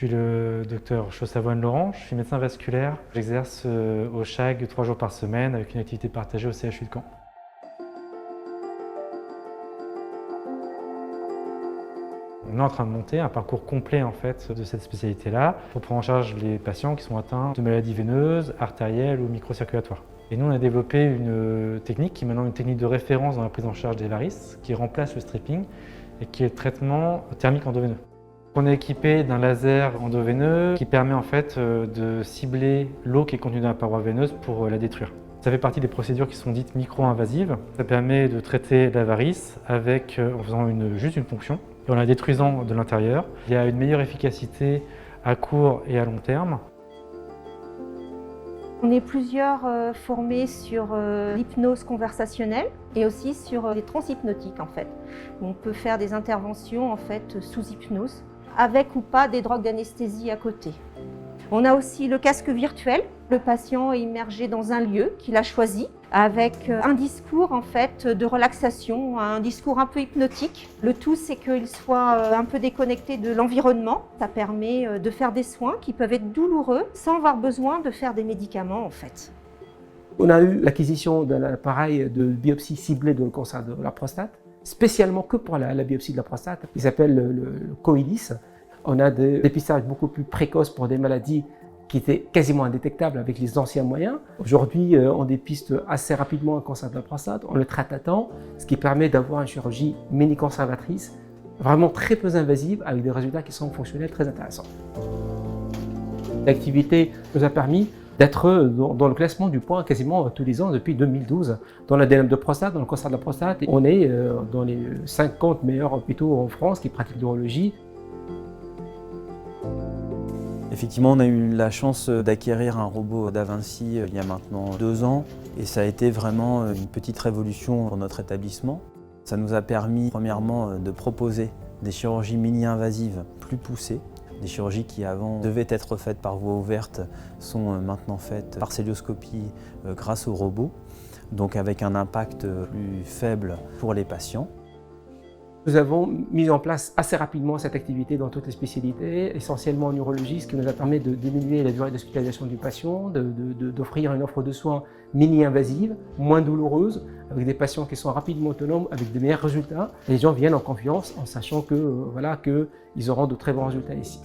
suis le docteur Chaussavoine-Laurent, je suis médecin vasculaire. J'exerce au CHAG 3 jours par semaine avec une activité partagée au CHU de Caen. On est en train de monter un parcours complet en fait, de cette spécialité-là pour prendre en charge les patients qui sont atteints de maladies veineuses, artérielles ou microcirculatoires. Et nous, on a développé une technique qui est maintenant une technique de référence dans la prise en charge des varices, qui remplace le stripping et qui est le traitement thermique endoveineux. On est équipé d'un laser endoveineux qui permet en fait de cibler l'eau qui est contenue dans la paroi veineuse pour la détruire. Ça fait partie des procédures qui sont dites micro-invasives. Ça permet de traiter la varice en faisant juste une ponction et en la détruisant de l'intérieur. Il y a une meilleure efficacité à court et à long terme. On est plusieurs formés sur l'hypnose conversationnelle et aussi sur les transhypnotiques en fait. On peut faire des interventions en fait sous hypnose, avec ou pas des drogues d'anesthésie à côté. On a aussi le casque virtuel. Le patient est immergé dans un lieu qu'il a choisi avec un discours en fait de relaxation, un discours un peu hypnotique. Le tout c'est qu'il soit un peu déconnecté de l'environnement. Ça permet de faire des soins qui peuvent être douloureux sans avoir besoin de faire des médicaments en fait. On a eu l'acquisition d'un appareil de biopsie ciblée de le cancer de la prostate, spécialement que pour la biopsie de la prostate. Il s'appelle le Coilis. On a des dépistages beaucoup plus précoces pour des maladies qui étaient quasiment indétectables avec les anciens moyens. Aujourd'hui, on dépiste assez rapidement un cancer de la prostate, on le traite à temps, ce qui permet d'avoir une chirurgie mini-conservatrice, vraiment très peu invasive, avec des résultats qui sont fonctionnels très intéressants. L'activité nous a permis d'être dans le classement du point quasiment tous les ans depuis 2012. Dans l'ADN de prostate, dans le cancer de la prostate, on est dans les 50 meilleurs hôpitaux en France qui pratiquent l'urologie. Effectivement, on a eu la chance d'acquérir un robot d'Avinci il y a maintenant 2 ans et ça a été vraiment une petite révolution pour notre établissement. Ça nous a permis premièrement de proposer des chirurgies mini-invasives plus poussées. Des chirurgies qui avant devaient être faites par voie ouverte sont maintenant faites par cœlioscopie grâce au robot, donc avec un impact plus faible pour les patients. Nous avons mis en place assez rapidement cette activité dans toutes les spécialités, essentiellement en urologie, ce qui nous a permis de diminuer la durée d'hospitalisation du patient, d'offrir une offre de soins mini-invasive, moins douloureuse, avec des patients qui sont rapidement autonomes, avec de meilleurs résultats. Les gens viennent en confiance en sachant qu'ils auront de très bons résultats ici.